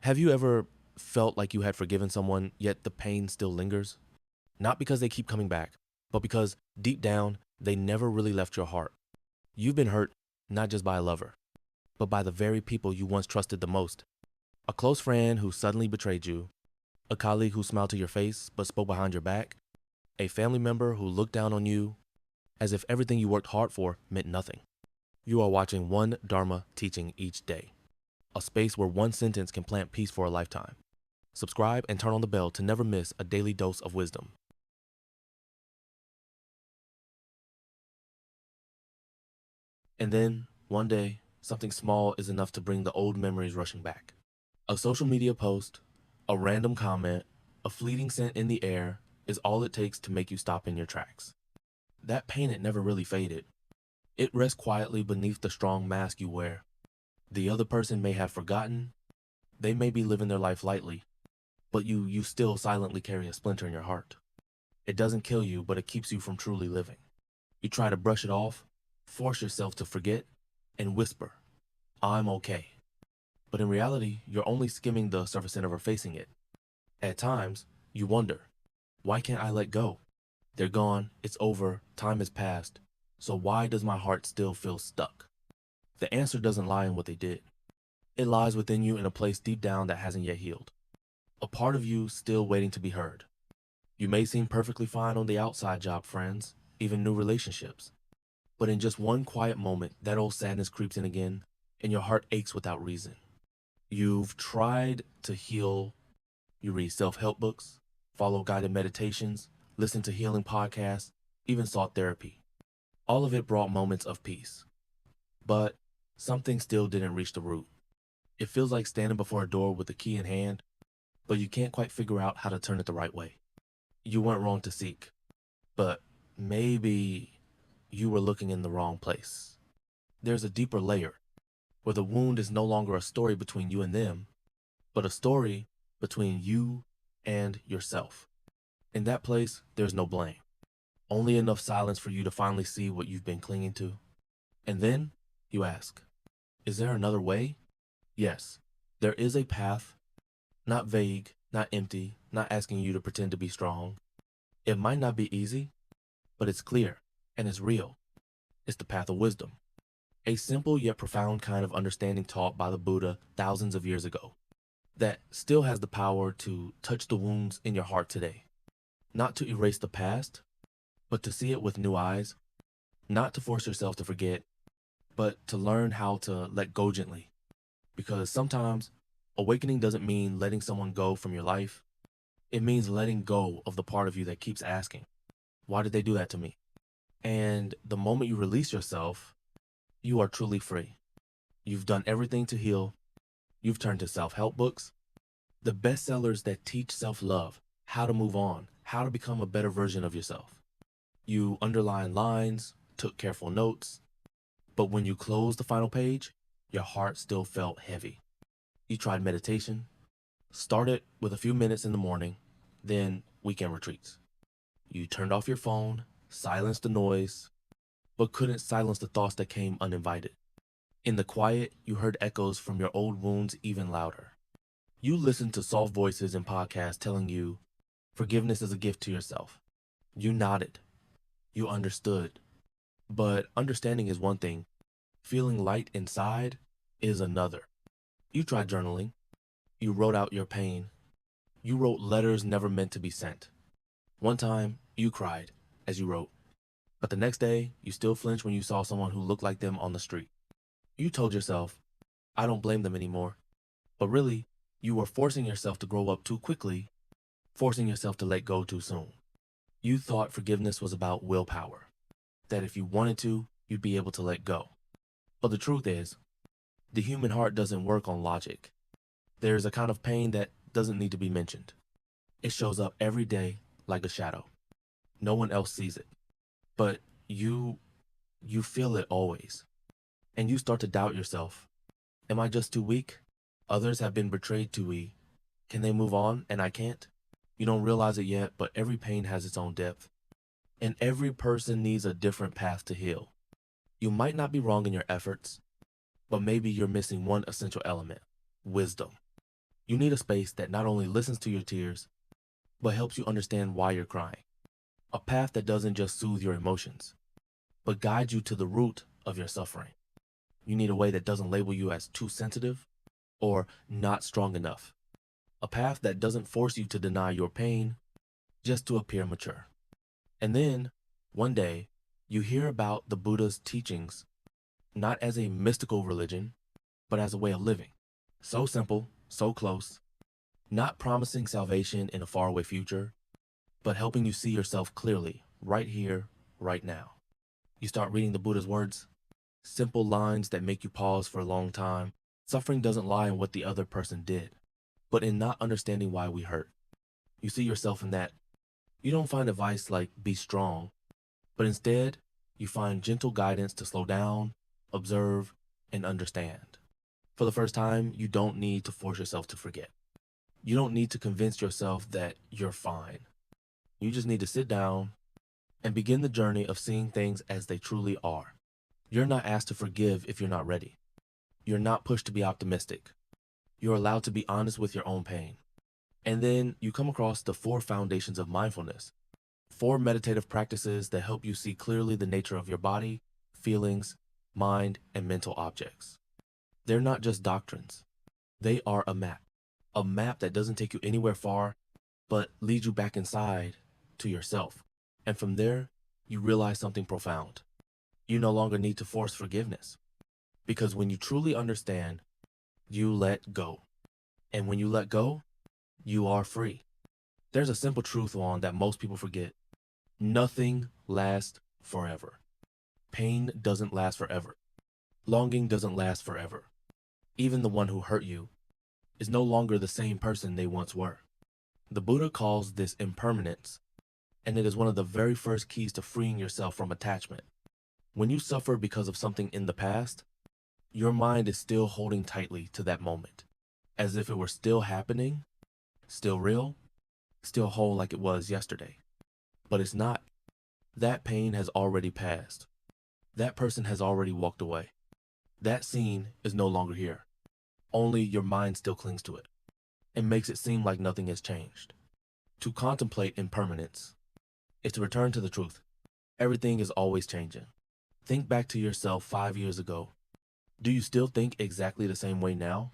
Have you ever felt like you had forgiven someone, yet the pain still lingers? Not because they keep coming back, but because deep down, they never really left your heart. You've been hurt not just by a lover, but by the very people you once trusted the most. A close friend who suddenly betrayed you, a colleague who smiled to your face but spoke behind your back, a family member who looked down on you as if everything you worked hard for meant nothing. You are watching One Dharma Teaching Each day, a space where one sentence can plant peace for a lifetime. Subscribe and turn on the bell to never miss a daily dose of wisdom. And then, one day, something small is enough to bring the old memories rushing back. A social media post, a random comment, a fleeting scent in the air is all it takes to make you stop in your tracks. That pain had never really faded. It rests quietly beneath the strong mask you wear. The other person may have forgotten, they may be living their life lightly, but you still silently carry a splinter in your heart. It doesn't kill you, but it keeps you from truly living. You try to brush it off, force yourself to forget, and whisper, "I'm okay." But in reality, you're only skimming the surface and never facing it. At times, you wonder, why can't I let go? They're gone, it's over, time has passed. So why does my heart still feel stuck? The answer doesn't lie in what they did. It lies within you in a place deep down that hasn't yet healed. A part of you still waiting to be heard. You may seem perfectly fine on the outside, job, friends, even new relationships. But in just one quiet moment, that old sadness creeps in again, and your heart aches without reason. You've tried to heal. You read self-help books, follow guided meditations, listen to healing podcasts, even sought therapy. All of it brought moments of peace. But something still didn't reach the root. It feels like standing before a door with a key in hand, but you can't quite figure out how to turn it the right way. You weren't wrong to seek, but maybe you were looking in the wrong place. There's a deeper layer where the wound is no longer a story between you and them, but a story between you and yourself. In that place, there's no blame, only enough silence for you to finally see what you've been clinging to. And then you ask, is there another way? Yes, there is a path, not vague, not empty, not asking you to pretend to be strong. It might not be easy, but it's clear and it's real. It's the path of wisdom, a simple yet profound kind of understanding taught by the Buddha thousands of years ago that still has the power to touch the wounds in your heart today. Not to erase the past, but to see it with new eyes, not to force yourself to forget, but to learn how to let go gently. Because sometimes awakening doesn't mean letting someone go from your life. It means letting go of the part of you that keeps asking, why did they do that to me? And the moment you release yourself, you are truly free. You've done everything to heal. You've turned to self-help books, the bestsellers that teach self-love, how to move on, how to become a better version of yourself. You underlined lines, took careful notes, but when you closed the final page, your heart still felt heavy. You tried meditation, started with a few minutes in the morning, then weekend retreats. You turned off your phone, silenced the noise, but couldn't silence the thoughts that came uninvited. In the quiet, you heard echoes from your old wounds even louder. You listened to soft voices in podcasts telling you forgiveness is a gift to yourself. You nodded. You understood. But understanding is one thing. Feeling light inside is another. You tried journaling. You wrote out your pain. You wrote letters never meant to be sent. One time, you cried as you wrote. But the next day, you still flinched when you saw someone who looked like them on the street. You told yourself, I don't blame them anymore. But really, you were forcing yourself to grow up too quickly, forcing yourself to let go too soon. You thought forgiveness was about willpower, that if you wanted to, you'd be able to let go. But the truth is, the human heart doesn't work on logic. There's a kind of pain that doesn't need to be mentioned. It shows up every day like a shadow. No one else sees it. But you feel it always. And you start to doubt yourself. Am I just too weak? Others have been betrayed too easily. Can they move on and I can't? You don't realize it yet, but every pain has its own depth. And every person needs a different path to heal. You might not be wrong in your efforts, but maybe you're missing one essential element: wisdom. You need a space that not only listens to your tears, but helps you understand why you're crying. A path that doesn't just soothe your emotions, but guides you to the root of your suffering. You need a way that doesn't label you as too sensitive or not strong enough. A path that doesn't force you to deny your pain just to appear mature. And then, one day, you hear about the Buddha's teachings, not as a mystical religion, but as a way of living. So simple, so close, not promising salvation in a faraway future, but helping you see yourself clearly, right here, right now. You start reading the Buddha's words, simple lines that make you pause for a long time. Suffering doesn't lie in what the other person did, but in not understanding why we hurt. You see yourself in that. You don't find advice like be strong, but instead, you find gentle guidance to slow down, observe, and understand. For the first time, you don't need to force yourself to forget. You don't need to convince yourself that you're fine. You just need to sit down and begin the journey of seeing things as they truly are. You're not asked to forgive if you're not ready. You're not pushed to be optimistic. You're allowed to be honest with your own pain. And then you come across the 4 foundations of mindfulness, 4 meditative practices that help you see clearly the nature of your body, feelings, mind, and mental objects. They're not just doctrines. They are a map that doesn't take you anywhere far, but leads you back inside to yourself. And from there, you realize something profound. You no longer need to force forgiveness, because when you truly understand, you let go. And when you let go, you are free. There's a simple truth on that most people forget. Nothing lasts forever. Pain doesn't last forever. Longing doesn't last forever. Even the one who hurt you is no longer the same person they once were. The Buddha calls this impermanence, and it is one of the very first keys to freeing yourself from attachment. When you suffer because of something in the past, your mind is still holding tightly to that moment, as if it were still happening, still real, still whole like it was yesterday. But it's not. That pain has already passed. That person has already walked away. That scene is no longer here. Only your mind still clings to it and makes it seem like nothing has changed. To contemplate impermanence is to return to the truth. Everything is always changing. Think back to yourself 5 years ago. Do you still think exactly the same way now?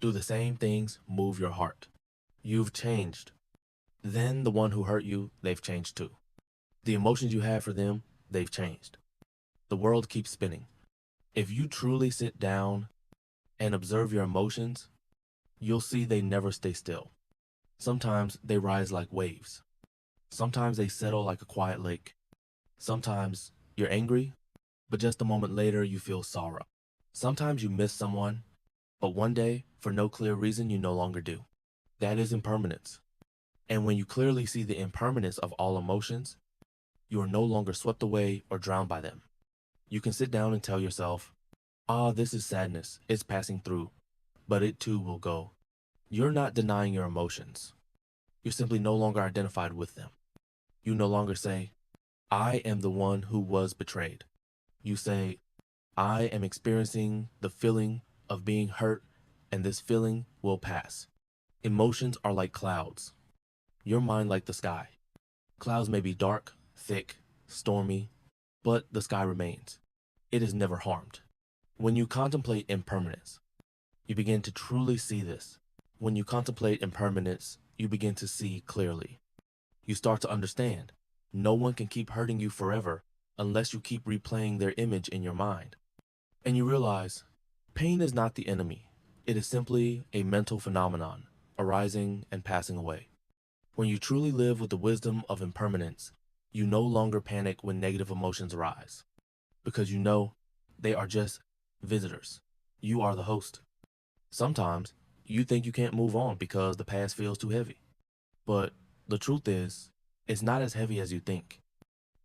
Do the same things move your heart? You've changed. Then the one who hurt you, they've changed too. The emotions you had for them, they've changed. The world keeps spinning. If you truly sit down and observe your emotions, you'll see they never stay still. Sometimes they rise like waves. Sometimes they settle like a quiet lake. Sometimes you're angry, but just a moment later you feel sorrow. Sometimes you miss someone, but one day, for no clear reason, you no longer do. That is impermanence. And when you clearly see the impermanence of all emotions, you are no longer swept away or drowned by them. You can sit down and tell yourself, this is sadness, it's passing through, but it too will go. You're not denying your emotions. You're simply no longer identified with them. You no longer say, I am the one who was betrayed. You say, I am experiencing the feeling of being hurt, and this feeling will pass. Emotions are like clouds. Your mind like the sky. Clouds may be dark, thick, stormy, but the sky remains. It is never harmed. When you contemplate impermanence, you begin to truly see this. When you contemplate impermanence, you begin to see clearly. You start to understand. No one can keep hurting you forever unless you keep replaying their image in your mind. And you realize pain is not the enemy. It is simply a mental phenomenon arising and passing away. When you truly live with the wisdom of impermanence, you no longer panic when negative emotions arise, because you know they are just visitors. You are the host. Sometimes you think you can't move on because the past feels too heavy. But the truth is, it's not as heavy as you think.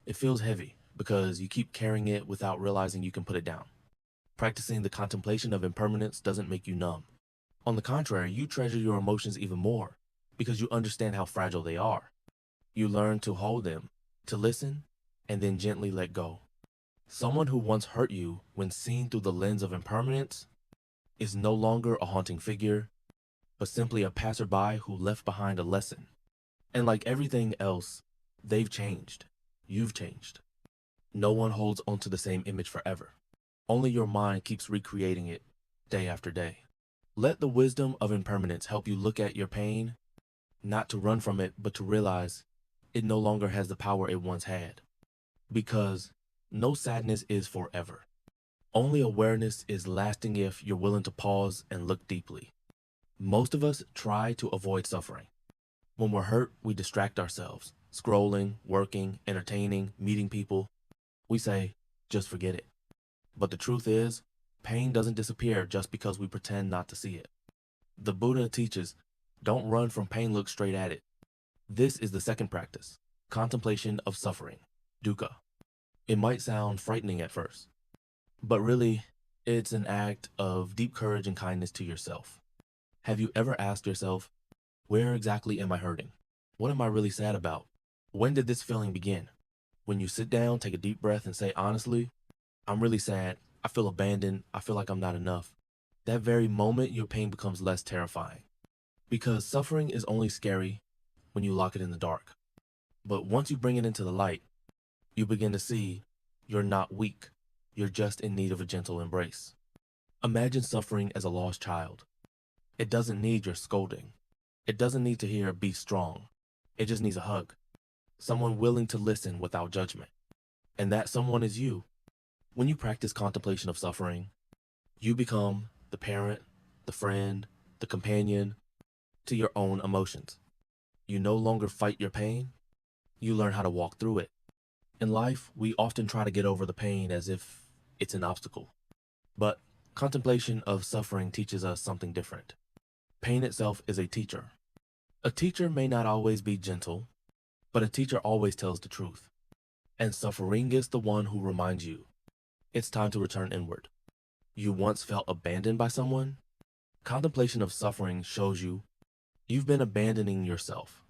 It feels heavy because you keep carrying it without realizing you can put it down. Practicing the contemplation of impermanence doesn't make you numb. On the contrary, you treasure your emotions even more because you understand how fragile they are. You learn to hold them, to listen, and then gently let go. Someone who once hurt you when seen through the lens of impermanence is no longer a haunting figure. but simply a passerby who left behind a lesson. And like everything else, they've changed. You've changed. No one holds onto the same image forever. Only your mind keeps recreating it day after day. Let the wisdom of impermanence help you look at your pain, not to run from it, but to realize it no longer has the power it once had. Because no sadness is forever. Only awareness is lasting if you're willing to pause and look deeply. Most of us try to avoid suffering. When we're hurt, we distract ourselves, scrolling, working, entertaining, meeting people. We say, just forget it. But the truth is, pain doesn't disappear just because we pretend not to see it. The Buddha teaches, don't run from pain, look straight at it. This is the second practice, contemplation of suffering, dukkha. It might sound frightening at first, but really, it's an act of deep courage and kindness to yourself. Have you ever asked yourself, where exactly am I hurting? What am I really sad about? When did this feeling begin? When you sit down, take a deep breath and say, honestly, I'm really sad. I feel abandoned. I feel like I'm not enough. That very moment, your pain becomes less terrifying. Because suffering is only scary when you lock it in the dark. But once you bring it into the light, you begin to see you're not weak. You're just in need of a gentle embrace. Imagine suffering as a lost child. It doesn't need your scolding. It doesn't need to hear be strong. It just needs a hug. Someone willing to listen without judgment. And that someone is you. When you practice contemplation of suffering, you become the parent, the friend, the companion to your own emotions. You no longer fight your pain. You learn how to walk through it. In life, we often try to get over the pain as if it's an obstacle. But contemplation of suffering teaches us something different. Pain itself is a teacher. A teacher may not always be gentle, but a teacher always tells the truth. And suffering is the one who reminds you it's time to return inward. You once felt abandoned by someone? Contemplation of suffering shows you you've been abandoning yourself.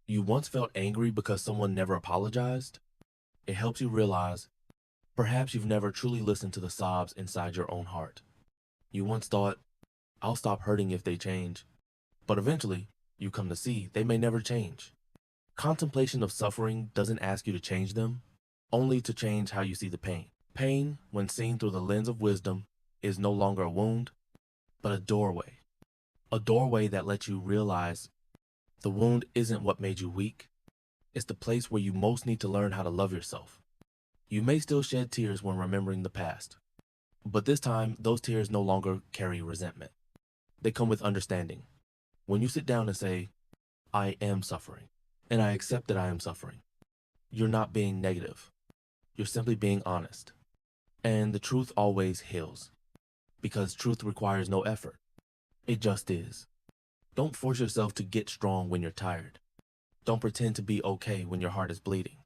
You once felt angry because someone never apologized? It helps you realize perhaps you've never truly listened to the sobs inside your own heart. You once thought, I'll stop hurting if they change. But eventually, you come to see they may never change. Contemplation of suffering doesn't ask you to change them, only to change how you see the pain. Pain, when seen through the lens of wisdom, is no longer a wound, but a doorway. A doorway that lets you realize the wound isn't what made you weak. It's the place where you most need to learn how to love yourself. You may still shed tears when remembering the past, but this time, those tears no longer carry resentment. They come with understanding. When you sit down and say, I am suffering, and I accept that I am suffering, you're not being negative. You're simply being honest. And the truth always heals, because truth requires no effort. It just is. Don't force yourself to get strong when you're tired. Don't pretend to be okay when your heart is bleeding.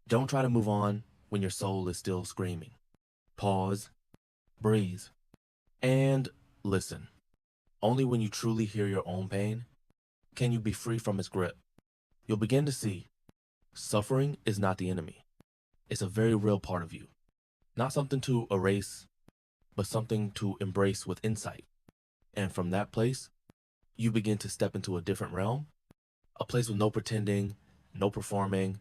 Don't try to move on when your soul is still screaming. Pause, breathe, and listen. Only when you truly hear your own pain can you be free from its grip. You'll begin to see suffering is not the enemy. It's a very real part of you. Not something to erase, but something to embrace with insight. And from that place, you begin to step into a different realm, a place with no pretending, no performing,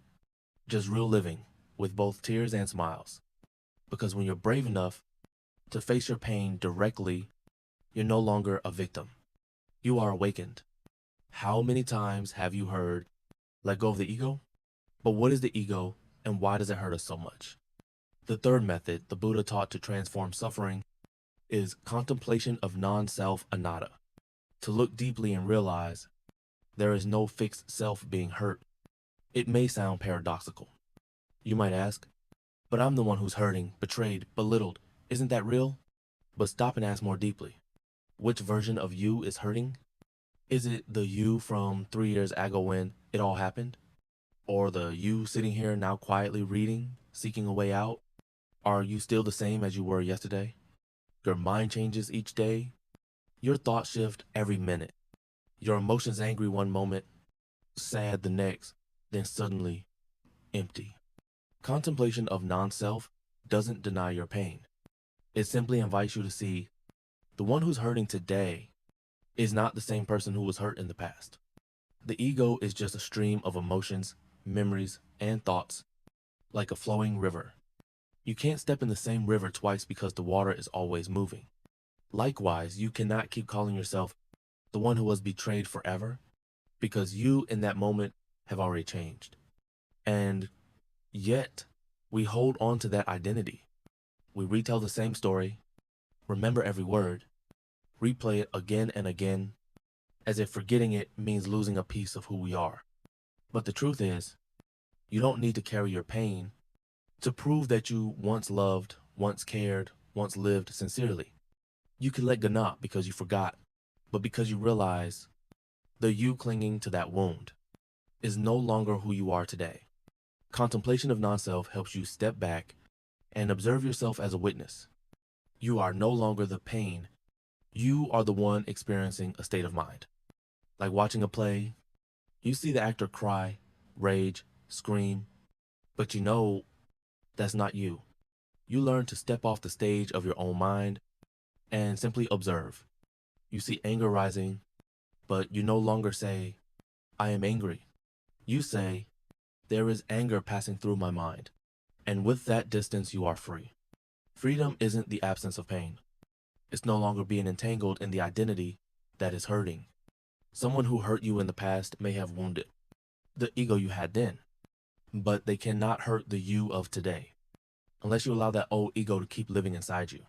just real living with both tears and smiles. Because when you're brave enough to face your pain directly, you're no longer a victim. You are awakened. How many times have you heard, let go of the ego? But what is the ego and why does it hurt us so much? The third method the Buddha taught to transform suffering is contemplation of non-self anatta. To look deeply and realize there is no fixed self being hurt. It may sound paradoxical. You might ask, but I'm the one who's hurting, betrayed, belittled. Isn't that real? But stop and ask more deeply. Which version of you is hurting? Is it the you from 3 years ago when it all happened? Or the you sitting here now quietly reading, seeking a way out? Are you still the same as you were yesterday? Your mind changes each day. Your thoughts shift every minute. Your emotions angry one moment, sad the next, then suddenly empty. Contemplation of non-self doesn't deny your pain. It simply invites you to see the one who's hurting today is not the same person who was hurt in the past. The ego is just a stream of emotions, memories, and thoughts, like a flowing river. You can't step in the same river twice because the water is always moving. Likewise, you cannot keep calling yourself the one who was betrayed forever, because you in that moment have already changed. And yet, we hold on to that identity. We retell the same story, remember every word, replay it again and again, as if forgetting it means losing a piece of who we are. But the truth is, you don't need to carry your pain to prove that you once loved, once cared, once lived sincerely. You can let go not because you forgot, but because you realize the you clinging to that wound is no longer who you are today. Contemplation of non-self helps you step back and observe yourself as a witness. You are no longer the pain. You are the one experiencing a state of mind. Like watching a play, you see the actor cry, rage, scream, but you know that's not you. You learn to step off the stage of your own mind and simply observe. You see anger rising, but you no longer say, I am angry. You say, there is anger passing through my mind. And with that distance, you are free. Freedom isn't the absence of pain. It's no longer being entangled in the identity that is hurting. Someone who hurt you in the past may have wounded the ego you had then, but they cannot hurt the you of today, unless you allow that old ego to keep living inside you.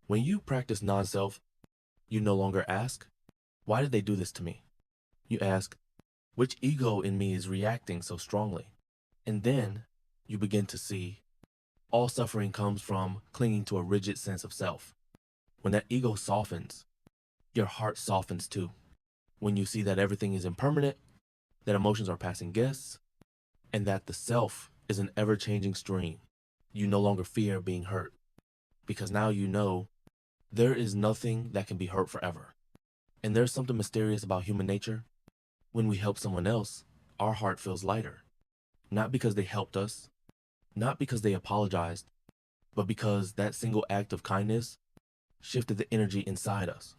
When you practice non-self, you no longer ask, why did they do this to me? You ask, which ego in me is reacting so strongly? And then you begin to see all suffering comes from clinging to a rigid sense of self. When that ego softens, your heart softens too. When you see that everything is impermanent, that emotions are passing guests, and that the self is an ever-changing stream, you no longer fear being hurt, because now you know there is nothing that can be hurt forever. And there's something mysterious about human nature. When we help someone else, our heart feels lighter, not because they helped us, not because they apologized, but because that single act of kindness shifted the energy inside us.